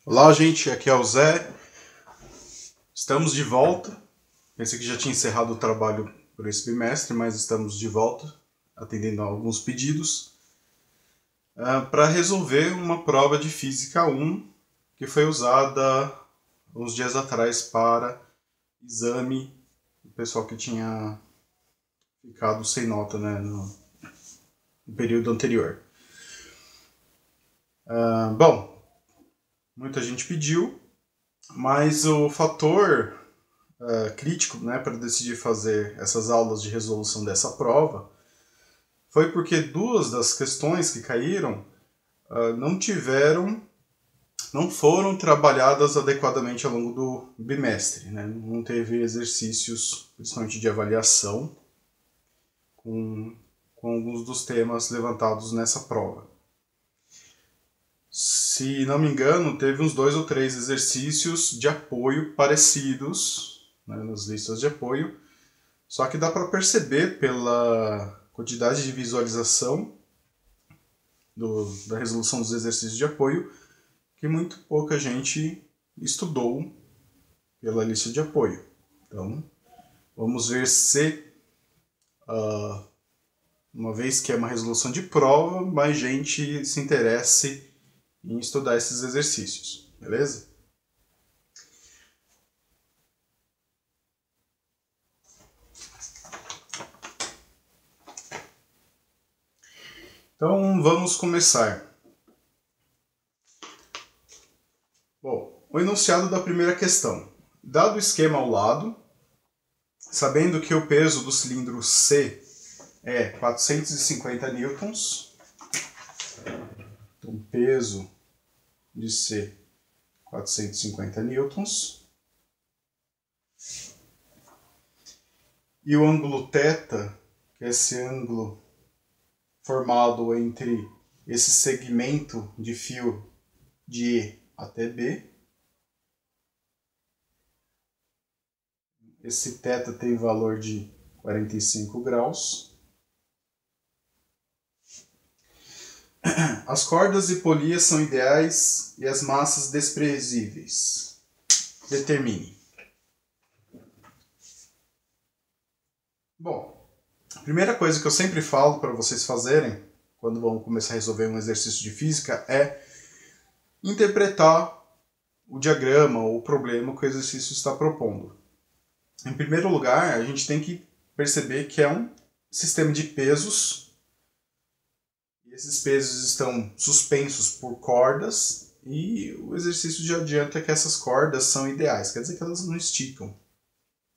Olá, gente, aqui é o Zé. Estamos de volta. Pensei que já tinha encerrado o trabalho por esse bimestre, mas estamos de volta, atendendo a alguns pedidos, para resolver uma prova de Física 1 que foi usada uns dias atrás para exame do pessoal que tinha ficado sem nota, né, no período anterior. Bom, muita gente pediu, mas o fator crítico, né, para decidir fazer essas aulas de resolução dessa prova foi porque duas das questões que caíram não foram trabalhadas adequadamente ao longo do bimestre, né? Não teve exercícios, principalmente de avaliação, com alguns dos temas levantados nessa prova. Se não me engano, teve uns 2 ou 3 exercícios de apoio parecidos, né, nas listas de apoio, só que dá para perceber pela quantidade de visualização da resolução dos exercícios de apoio que muito pouca gente estudou pela lista de apoio. Então, vamos ver se, uma vez que é uma resolução de prova, mais gente se interesse em estudar esses exercícios, beleza? Então, vamos começar. Bom, o enunciado da primeira questão. Dado o esquema ao lado, sabendo que o peso do cilindro C é 450 newtons, então peso de C 450 newtons, e o ângulo θ, que é esse ângulo formado entre esse segmento de fio de E até B. Esse θ tem valor de 45 graus. As cordas e polias são ideais e as massas desprezíveis. Determine. Bom, a primeira coisa que eu sempre falo para vocês fazerem quando vão começar a resolver um exercício de física é interpretar o diagrama ou o problema que o exercício está propondo. Em primeiro lugar, a gente tem que perceber que é um sistema de pesos. E esses pesos estão suspensos por cordas e o exercício já adianta que essas cordas são ideais, quer dizer que elas não esticam.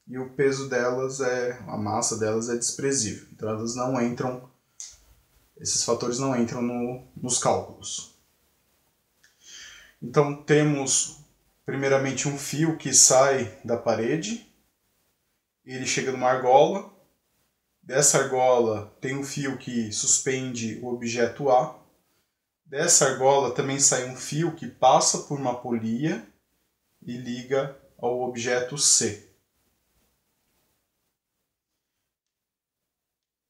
E o peso delas a massa delas é desprezível. Então elas não entram, esses fatores não entram nos cálculos. Então temos primeiramente um fio que sai da parede, ele chega numa argola, dessa argola tem um fio que suspende o objeto A, dessa argola também sai um fio que passa por uma polia e liga ao objeto C.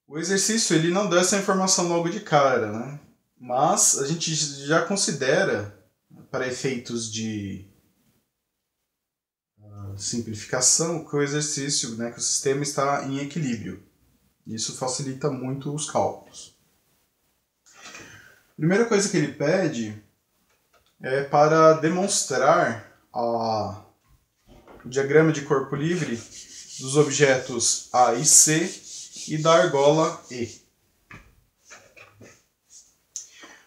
O exercício ele não dá essa informação logo de cara, né? Mas a gente já considera, para efeitos de simplificação, que o exercício, né, que o sistema está em equilíbrio. Isso facilita muito os cálculos. A primeira coisa que ele pede é para demonstrar o diagrama de corpo livre dos objetos A e C e da argola E.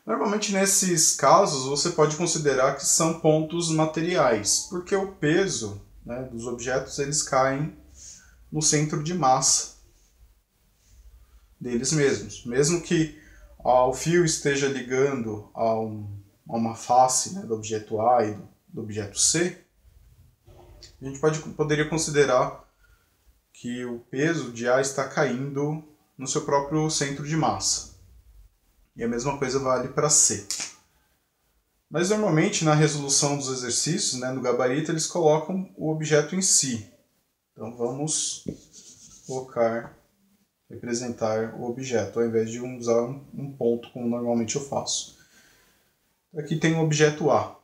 Normalmente nesses casos você pode considerar que são pontos materiais, porque o peso, né, dos objetos eles caem no centro de massa deles mesmos. Mesmo que o fio esteja ligando a uma face, né, do objeto A e do objeto C, a gente poderia considerar que o peso de A está caindo no seu próprio centro de massa. E a mesma coisa vale para C. Mas normalmente na resolução dos exercícios, né, no gabarito, eles colocam o objeto em si. Então vamos representar o objeto, ao invés de usar um ponto como normalmente eu faço. Aqui tem o objeto A.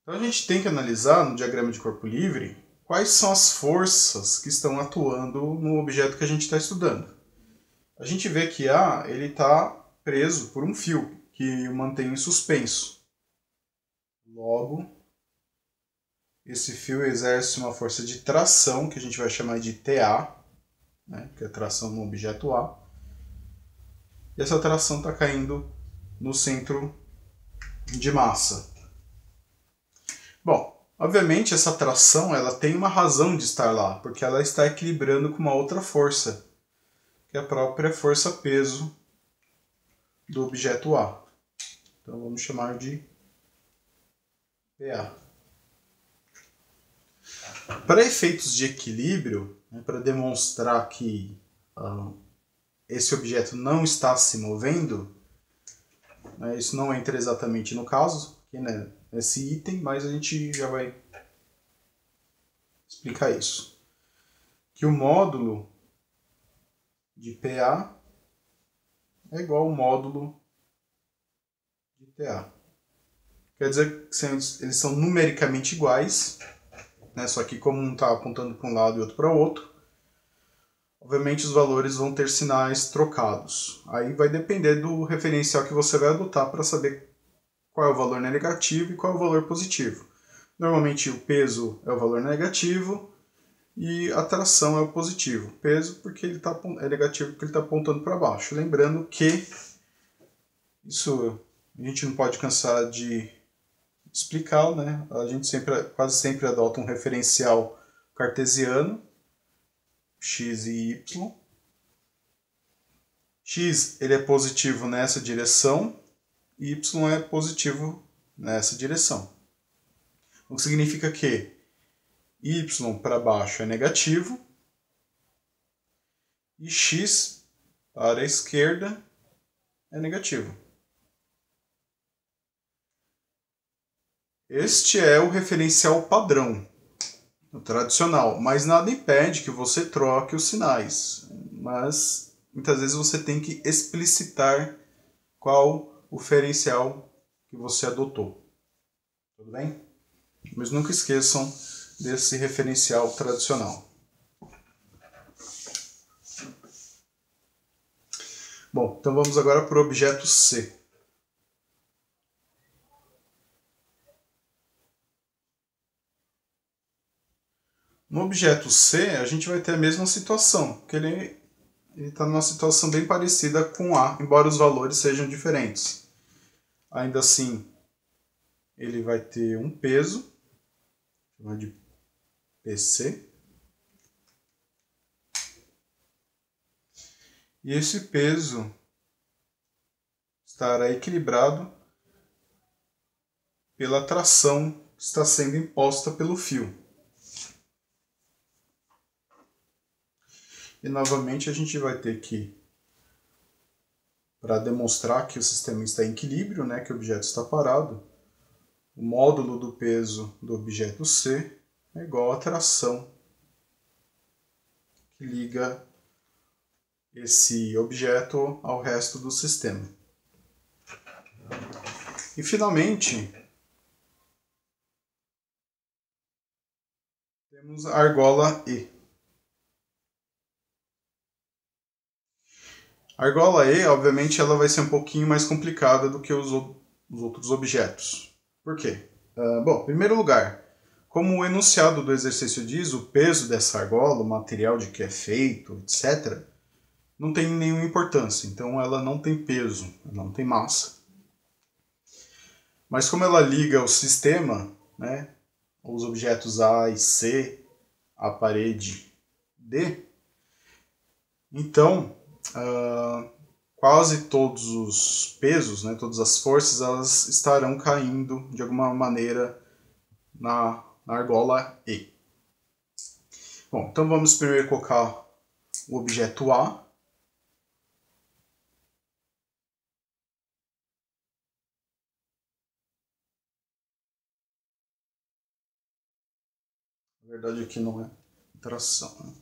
Então a gente tem que analisar no diagrama de corpo livre quais são as forças que estão atuando no objeto que a gente está estudando. A gente vê que A ele está preso por um fio que o mantém em suspenso. Logo, esse fio exerce uma força de tração, que a gente vai chamar de TA, né, que é tração no objeto A. E essa tração está caindo no centro de massa. Bom, obviamente essa tração ela tem uma razão de estar lá, porque ela está equilibrando com uma outra força, que é a própria força-peso do objeto A. Então vamos chamar de PA. Para efeitos de equilíbrio, né, para demonstrar que esse objeto não está se movendo, né, isso não entra exatamente no caso, aqui, né, nesse item, mas a gente já vai explicar isso. Que o módulo de PA é igual ao módulo de TA. Quer dizer que eles são numericamente iguais, né, só que como um está apontando para um lado e outro para o outro, obviamente os valores vão ter sinais trocados. Aí vai depender do referencial que você vai adotar para saber qual é o valor negativo e qual é o valor positivo. Normalmente o peso é o valor negativo e a tração é o positivo. Peso porque ele é negativo porque ele está apontando para baixo. Lembrando que isso a gente não pode cansar de explicar, né? A gente quase sempre adota um referencial cartesiano, x e y. X ele é positivo nessa direção e y é positivo nessa direção. O que significa que y para baixo é negativo e x para a esquerda é negativo. Este é o referencial padrão, o tradicional, mas nada impede que você troque os sinais. Mas muitas vezes você tem que explicitar qual o referencial que você adotou. Tudo bem? Mas nunca esqueçam desse referencial tradicional. Bom, então vamos agora para o objeto C. No objeto C, a gente vai ter a mesma situação, porque ele está numa situação bem parecida com A, embora os valores sejam diferentes. Ainda assim, ele vai ter um peso, chamado de PC. E esse peso estará equilibrado pela tração que está sendo imposta pelo fio. E novamente a gente vai ter que, para demonstrar que o sistema está em equilíbrio, né, que o objeto está parado, o módulo do peso do objeto C é igual à tração que liga esse objeto ao resto do sistema. E finalmente, temos a argola E. A argola E, obviamente, ela vai ser um pouquinho mais complicada do que os outros objetos. Por quê? Bom, em primeiro lugar, como o enunciado do exercício diz, o peso dessa argola, o material de que é feito, etc., não tem nenhuma importância. Então ela não tem peso, ela não tem massa. Mas como ela liga o sistema, né, os objetos A e C, à parede D, então quase todos os pesos, né, todas as forças, elas estarão caindo de alguma maneira na argola E. Bom, então vamos primeiro colocar o objeto A. Na verdade aqui não é tração, né?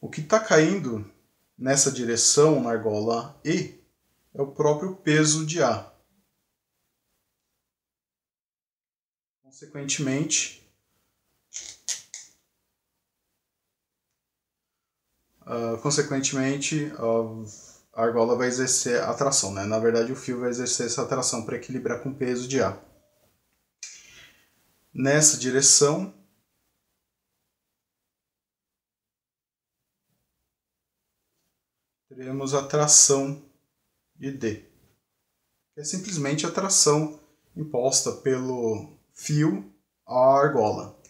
O que está caindo nessa direção, na argola E, é o próprio peso de A. consequentemente, a argola vai exercer a tração, né? Na verdade, o fio vai exercer essa tração para equilibrar com o peso de ar. Nessa direção, teremos a tração de D, que é simplesmente a tração imposta pelo fio à argola.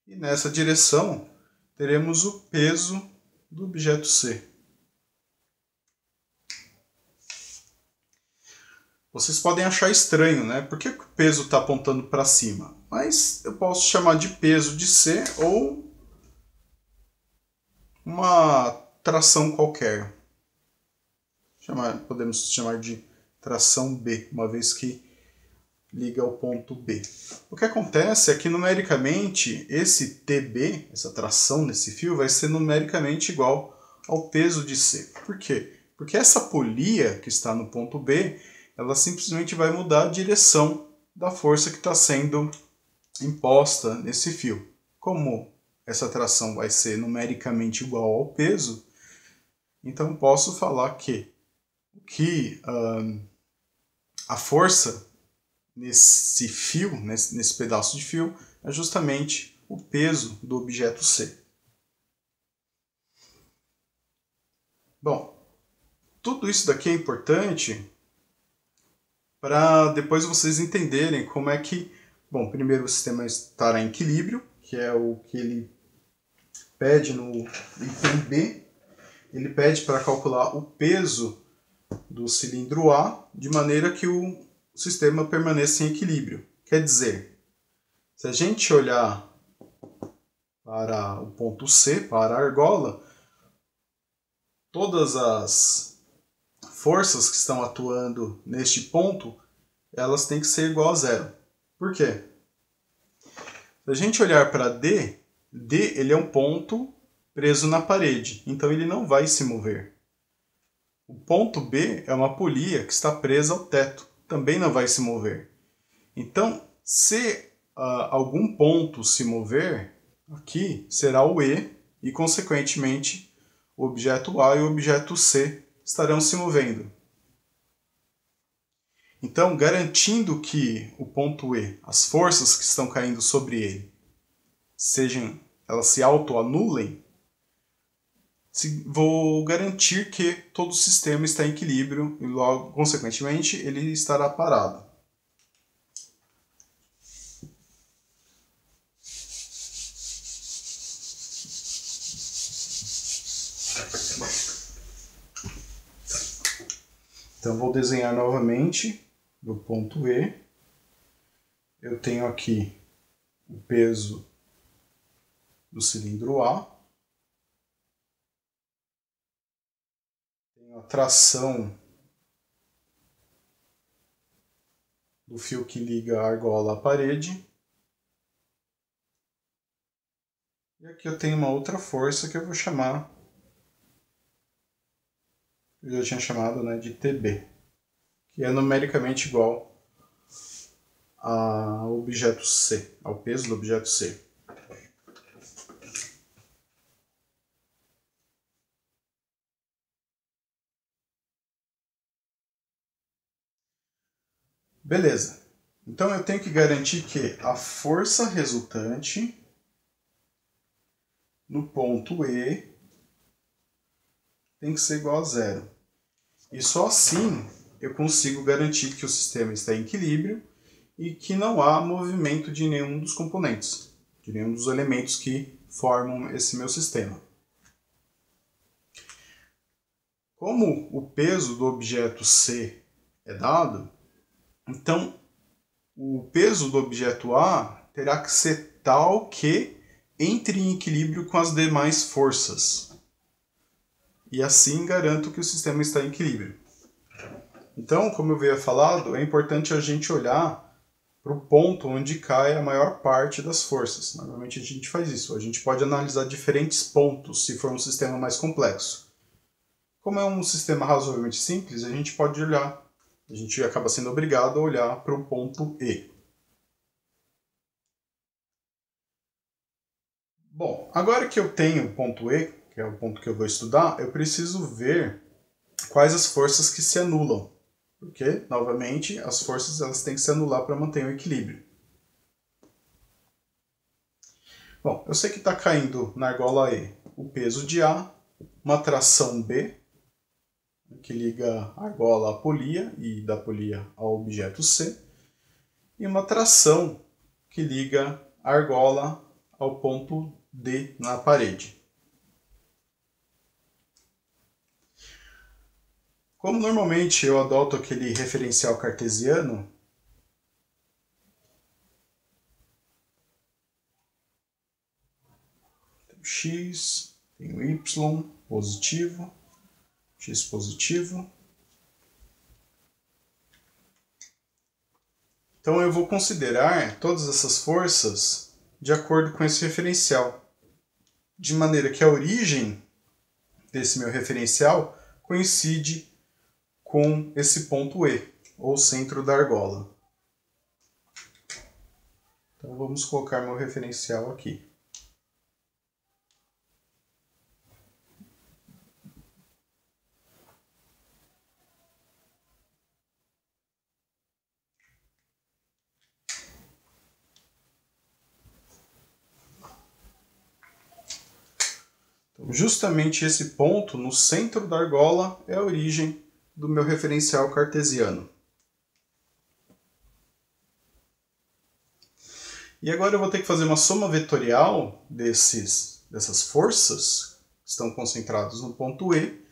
E nessa direção, teremos o peso do objeto C. Vocês podem achar estranho, né? Por que o peso está apontando para cima? Mas eu posso chamar de peso de C ou uma tração qualquer. Podemos chamar de tração B, uma vez que liga ao ponto B. O que acontece é que numericamente esse TB, essa tração nesse fio, vai ser numericamente igual ao peso de C. Por quê? Porque essa polia que está no ponto B, ela simplesmente vai mudar a direção da força que está sendo imposta nesse fio. Como essa tração vai ser numericamente igual ao peso, então posso falar que a força nesse fio, nesse pedaço de fio, é justamente o peso do objeto C. Bom, tudo isso daqui é importante para depois vocês entenderem como é que, bom, primeiro o sistema estará em equilíbrio, que é o que ele pede no item B. Ele pede para calcular o peso do cilindro A de maneira que o sistema permaneça em equilíbrio. Quer dizer, se a gente olhar para o ponto C, para a argola, todas as forças que estão atuando neste ponto, elas têm que ser igual a zero. Por quê? Se a gente olhar para D, D ele é um ponto preso na parede, então ele não vai se mover. O ponto B é uma polia que está presa ao teto, também não vai se mover. Então, se algum ponto se mover, aqui será o E, e consequentemente o objeto A e o objeto C estarão se movendo. Então, garantindo que o ponto E, as forças que estão caindo sobre ele, elas se autoanulem, vou garantir que todo o sistema está em equilíbrio e logo, consequentemente, ele estará parado. Então vou desenhar novamente do ponto E. Eu tenho aqui o peso do cilindro A. Tenho a tração do fio que liga a argola à parede. E aqui eu tenho uma outra força que eu vou chamar, eu já tinha chamado, né, de TB, que é numericamente igual ao objeto C, ao peso do objeto C. Beleza. Então eu tenho que garantir que a força resultante no ponto E tem que ser igual a zero. E só assim eu consigo garantir que o sistema está em equilíbrio e que não há movimento de nenhum dos componentes, de nenhum dos elementos que formam esse meu sistema. Como o peso do objeto C é dado, então o peso do objeto A terá que ser tal que entre em equilíbrio com as demais forças. E assim garanto que o sistema está em equilíbrio. Então, como eu havia falado, é importante a gente olhar para o ponto onde cai a maior parte das forças. Normalmente a gente faz isso. A gente pode analisar diferentes pontos se for um sistema mais complexo. Como é um sistema razoavelmente simples, a gente pode olhar, a gente acaba sendo obrigado a olhar para o ponto E. Bom, agora que eu tenho o ponto E, que é o ponto que eu vou estudar, eu preciso ver quais as forças que se anulam. Porque, novamente, as forças elas têm que se anular para manter o equilíbrio. Bom, eu sei que está caindo na argola E o peso de A, uma tração B, que liga a argola à polia e da polia ao objeto C, e uma tração que liga a argola ao ponto D na parede. Como normalmente eu adoto aquele referencial cartesiano, tenho x, tenho y positivo, x positivo. Então eu vou considerar todas essas forças de acordo com esse referencial, de maneira que a origem desse meu referencial coincide com esse ponto E, ou centro da argola. Então vamos colocar meu referencial aqui. Então, justamente esse ponto no centro da argola é a origem do meu referencial cartesiano. E agora eu vou ter que fazer uma soma vetorial dessas forças que estão concentradas no ponto E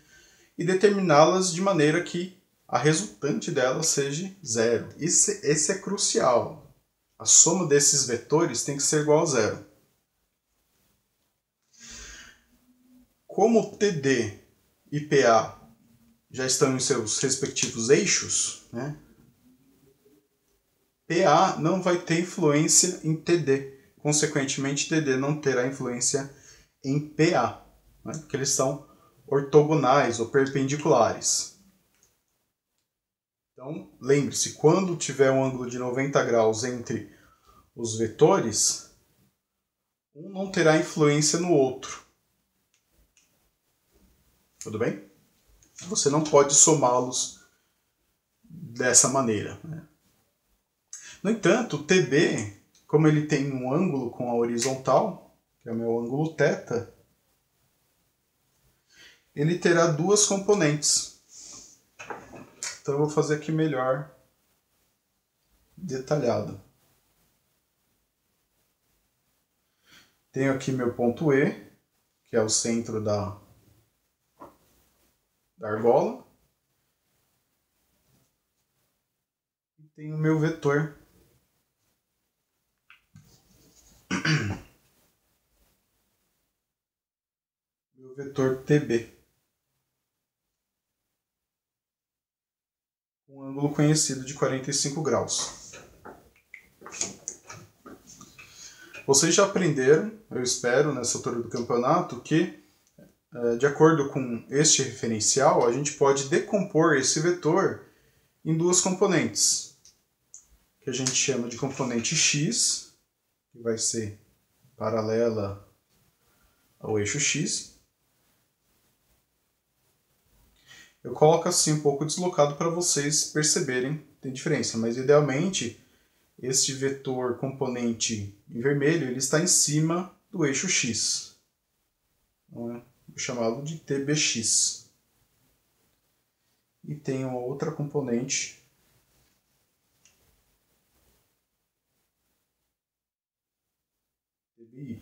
e determiná-las de maneira que a resultante delas seja zero. Esse é crucial. A soma desses vetores tem que ser igual a zero. Como TD e PA já estão em seus respectivos eixos, né? PA não vai ter influência em TD. Consequentemente, TD não terá influência em PA, né? Porque eles são ortogonais ou perpendiculares. Então, lembre-se, quando tiver um ângulo de 90 graus entre os vetores, um não terá influência no outro. Tudo bem? Você não pode somá-los dessa maneira, né? No entanto, o TB, como ele tem um ângulo com a horizontal, que é o meu ângulo θ, ele terá duas componentes. Então eu vou fazer aqui melhor detalhado. Tenho aqui meu ponto E, que é o centro da argola. E tenho o meu vetor. Meu vetor TB. Um ângulo conhecido de 45 graus. Vocês já aprenderam, eu espero, nessa altura do campeonato, que, de acordo com este referencial, a gente pode decompor esse vetor em duas componentes, que a gente chama de componente x, que vai ser paralela ao eixo x. Eu coloco assim um pouco deslocado para vocês perceberem que tem diferença, mas idealmente este vetor componente em vermelho ele está em cima do eixo x. Vou chamá-lo de TBX. E tem uma outra componente TBY.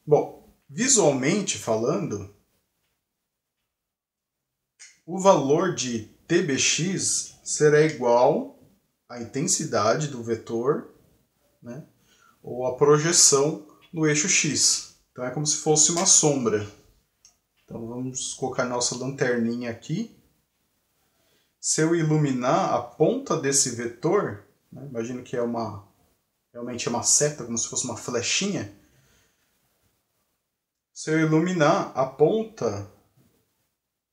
Bom, visualmente falando, o valor de TBX será igual à intensidade do vetor, né, ou a projeção no eixo x. Então é como se fosse uma sombra. Então vamos colocar nossa lanterninha aqui. se eu iluminar a ponta desse vetor, né, imagino que realmente é uma seta, como se fosse uma flechinha. Se eu iluminar a ponta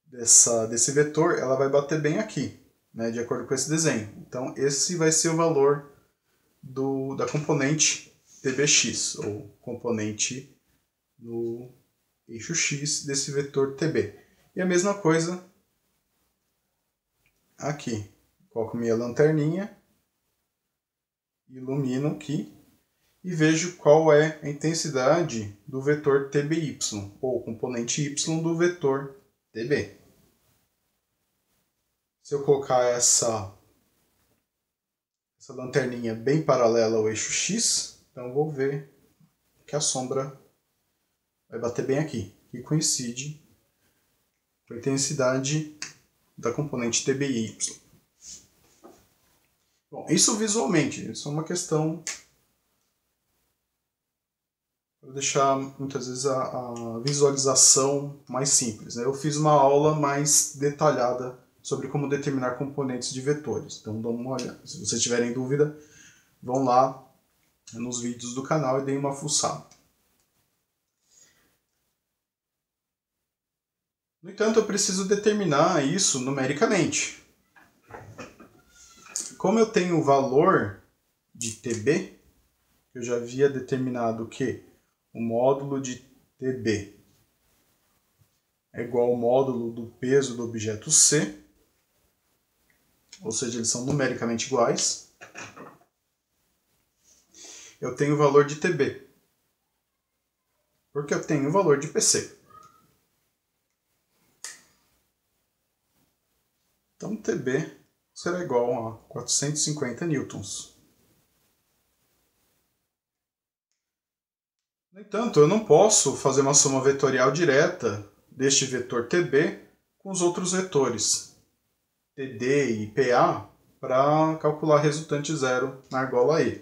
desse vetor, ela vai bater bem aqui, né, de acordo com esse desenho. Então, esse vai ser o valor da componente TBX, ou componente no eixo X desse vetor TB. E a mesma coisa aqui. Coloco minha lanterninha, ilumino aqui e vejo qual é a intensidade do vetor TBY, ou componente Y do vetor TB. Se eu colocar essa lanterninha bem paralela ao eixo X, então eu vou ver que a sombra vai bater bem aqui, que coincide com a intensidade da componente TBY. Bom, isso visualmente, isso é uma questão para deixar muitas vezes a visualização mais simples, né? Eu fiz uma aula mais detalhada sobre como determinar componentes de vetores. Então, dá uma olhada. Se vocês tiverem dúvida, vão lá nos vídeos do canal e deem uma fuçada. No entanto, eu preciso determinar isso numericamente. Como eu tenho o valor de TB, eu já havia determinado que o módulo de TB é igual ao módulo do peso do objeto C, ou seja, eles são numericamente iguais. Eu tenho o valor de TB, porque eu tenho o valor de PC. Então, TB será igual a 450 newtons. No entanto, eu não posso fazer uma soma vetorial direta deste vetor TB com os outros vetores TD e PA para calcular resultante zero na argola E.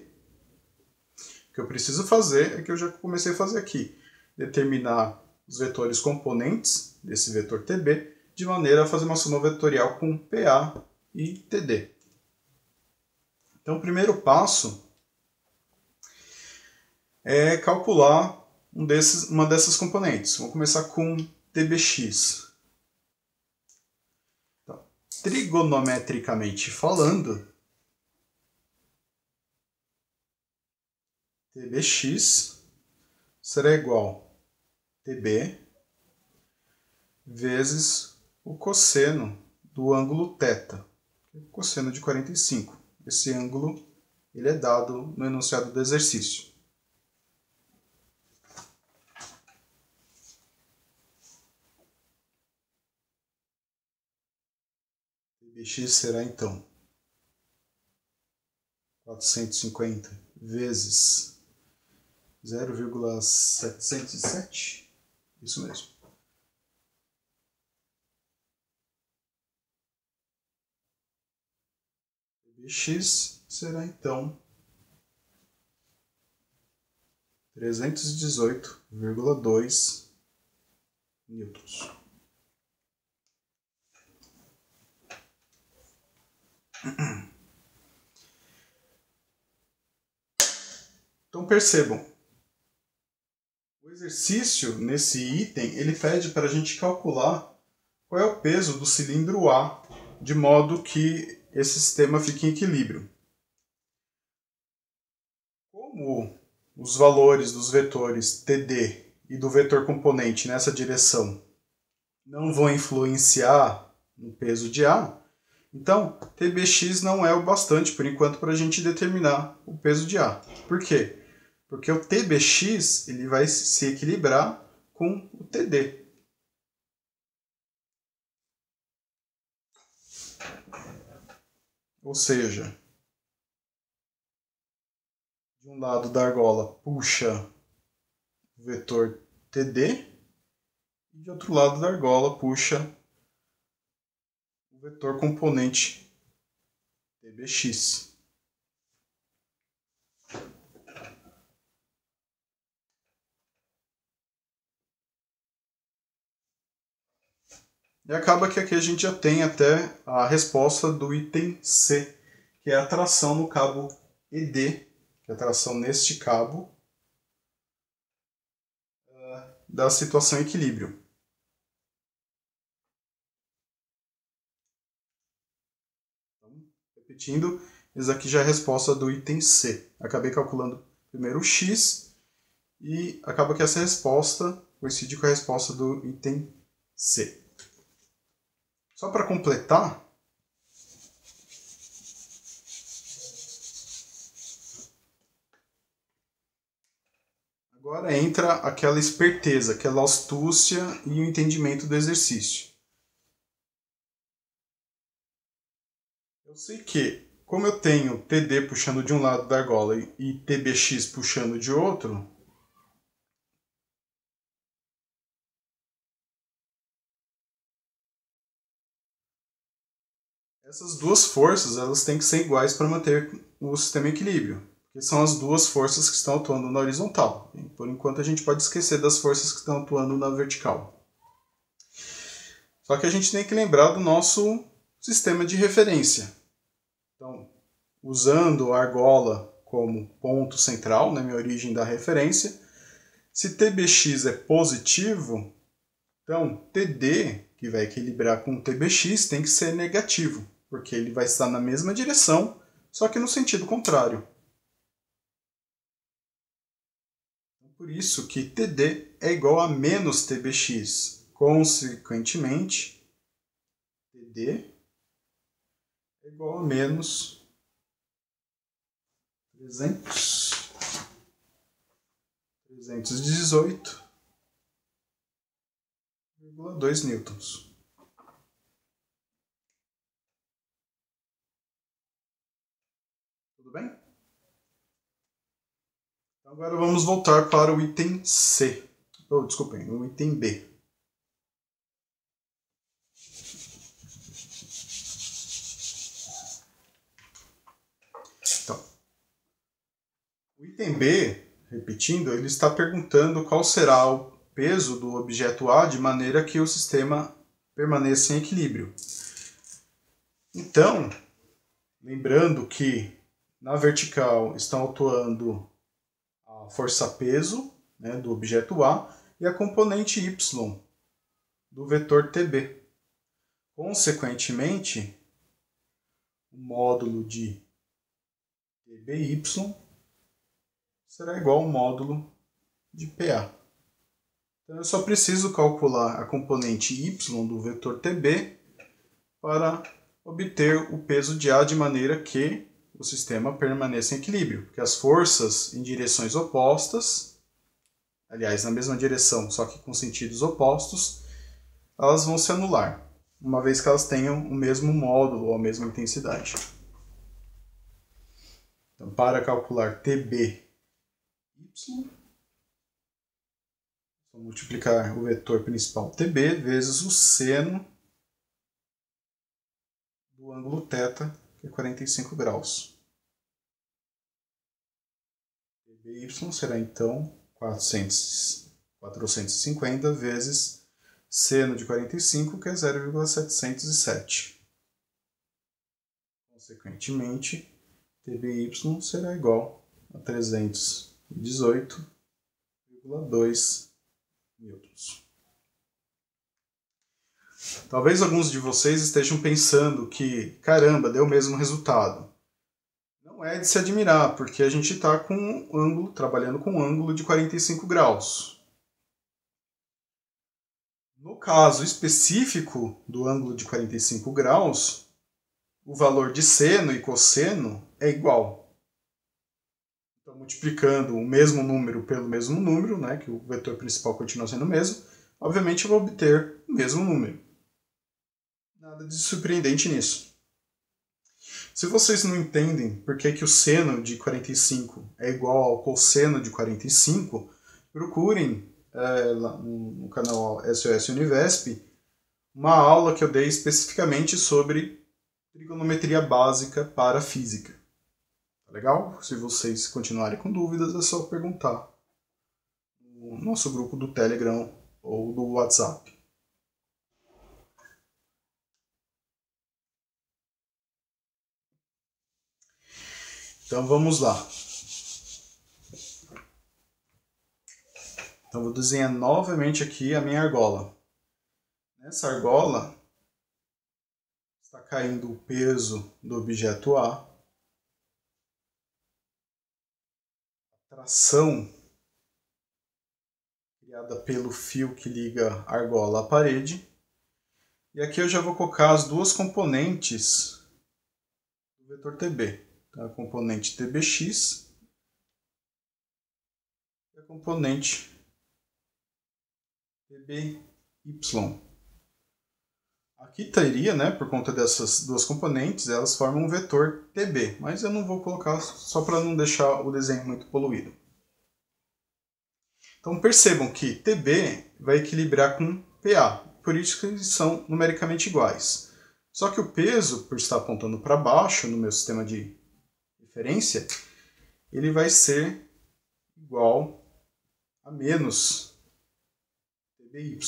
O que eu preciso fazer é que eu já comecei a fazer aqui. Determinar os vetores componentes desse vetor TB de maneira a fazer uma soma vetorial com PA e TD. Então, o primeiro passo é calcular uma dessas componentes. Vamos começar com TBX. Então, trigonometricamente falando, TBX será igual a TB vezes o cosseno do ângulo θ, o cosseno de 45. Esse ângulo ele é dado no enunciado do exercício. TBX será então 450 vezes 0,707, isso mesmo. TBX será então 318,2 newtons. Então percebam, o exercício nesse item ele pede para a gente calcular qual é o peso do cilindro A, de modo que esse sistema fique em equilíbrio. Como os valores dos vetores TD e do vetor componente nessa direção não vão influenciar no peso de A, então TBX não é o bastante por enquanto para a gente determinar o peso de A. Por quê? Porque o TBX ele vai se equilibrar com o TD. Ou seja, de um lado da argola puxa o vetor TD e de outro lado da argola puxa o vetor componente TBX. E acaba que aqui a gente já tem até a resposta do item C, que é a tração no cabo ED, que é a tração neste cabo da situação equilíbrio. Então, repetindo, isso aqui já é a resposta do item C. Acabei calculando primeiro o X e acaba que essa resposta coincide com a resposta do item C. Só para completar, agora entra aquela esperteza, aquela astúcia e o entendimento do exercício. Eu sei que, como eu tenho TD puxando de um lado da argola e TBX puxando de outro, essas duas forças elas têm que ser iguais para manter o sistema em equilíbrio, porque são as duas forças que estão atuando na horizontal. E, por enquanto a gente pode esquecer das forças que estão atuando na vertical. Só que a gente tem que lembrar do nosso sistema de referência. Então, usando a argola como ponto central, minha origem da referência, se TBX é positivo, então TD, que vai equilibrar com TBX, tem que ser negativo, porque ele vai estar na mesma direção, só que no sentido contrário. Por isso que TD é igual a menos TBX. Consequentemente, TD é igual a menos 318,2 newtons. Tudo bem? Então agora vamos voltar para o item C. Desculpem, o item B. Então, o item B, repetindo, ele está perguntando qual será o peso do objeto A de maneira que o sistema permaneça em equilíbrio. Então, lembrando que na vertical estão atuando a força-peso, do objeto A e a componente Y do vetor TB. Consequentemente, o módulo de TBY será igual ao módulo de PA. Então eu só preciso calcular a componente Y do vetor TB para obter o peso de A de maneira que o sistema permaneça em equilíbrio, porque as forças em direções opostas, aliás, na mesma direção, só que com sentidos opostos, elas vão se anular, uma vez que elas tenham o mesmo módulo ou a mesma intensidade. Então, para calcular TBY, vou multiplicar o vetor principal TB vezes o seno do ângulo θ, que é 45 graus. TBY será então 450 vezes seno de 45, que é 0,707. Consequentemente, TBY será igual a 318,2 newtons. Talvez alguns de vocês estejam pensando que, caramba, deu o mesmo resultado. Não é de se admirar, porque a gente está com um ângulo, trabalhando com um ângulo de 45 graus. No caso específico do ângulo de 45 graus, o valor de seno e cosseno é igual. Então, multiplicando o mesmo número pelo mesmo número, que o vetor principal continua sendo o mesmo, obviamente eu vou obter o mesmo número. Nada de surpreendente nisso. Se vocês não entendem por que o seno de 45 é igual ao cosseno de 45, procurem lá no canal SOS Univesp uma aula que eu dei especificamente sobre trigonometria básica para física. Tá legal? Se vocês continuarem com dúvidas, é só perguntar no nosso grupo do Telegram ou do WhatsApp. Então vamos lá. Então vou desenhar novamente aqui a minha argola. Nessa argola está caindo o peso do objeto A, a tração criada pelo fio que liga a argola à parede. E aqui eu já vou colocar as duas componentes do vetor TB. Então, a componente TBX e a componente TBY. Aqui teria, né, por conta dessas duas componentes, elas formam um vetor TB, mas eu não vou colocar só para não deixar o desenho muito poluído. Então percebam que TB vai equilibrar com PA, por isso que eles são numericamente iguais. Só que o peso, por estar apontando para baixo no meu sistema de referência, ele vai ser igual a menos TBY.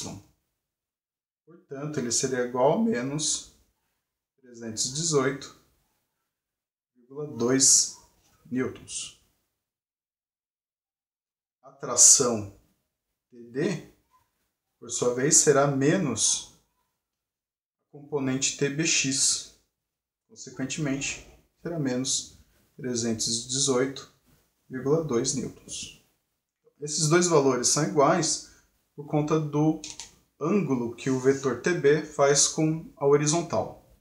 Portanto, ele seria igual a menos 318,2 newtons. A tração TD, por sua vez, será menos a componente TBX. Consequentemente, será menos 318,2 newtons. Esses dois valores são iguais por conta do ângulo que o vetor TB faz com a horizontal.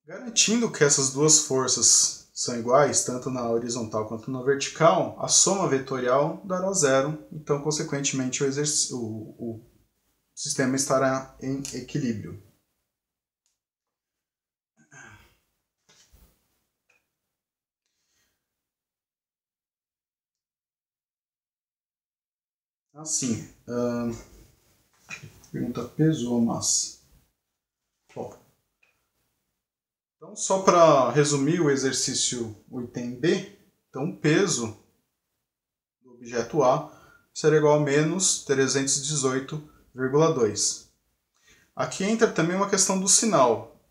Garantindo que essas duas forças são iguais, tanto na horizontal quanto na vertical, a soma vetorial dará zero, então, consequentemente, o sistema estará em equilíbrio. Assim, pergunta peso ou massa? Bom, então, só para resumir o exercício 8b, então o peso do objeto A será igual a menos 318,2. Aqui entra também uma questão do sinal.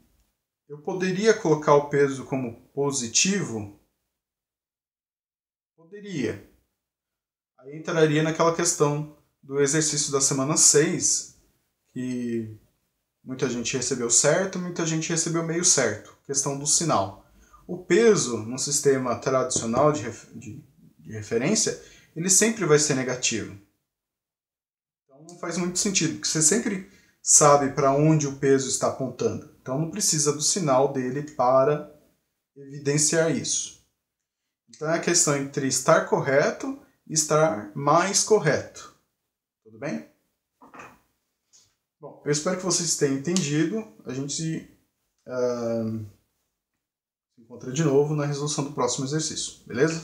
Eu poderia colocar o peso como positivo? Poderia. Aí entraria naquela questão do exercício da semana 6, que muita gente recebeu certo, muita gente recebeu meio certo. Questão do sinal. O peso, no sistema tradicional de referência, ele sempre vai ser negativo. Então não faz muito sentido, porque você sempre sabe para onde o peso está apontando. Então não precisa do sinal dele para evidenciar isso. Então é a questão entre estar correto e estar mais correto. Tudo bem? Bom, eu espero que vocês tenham entendido. A gente se encontra de novo na resolução do próximo exercício, beleza?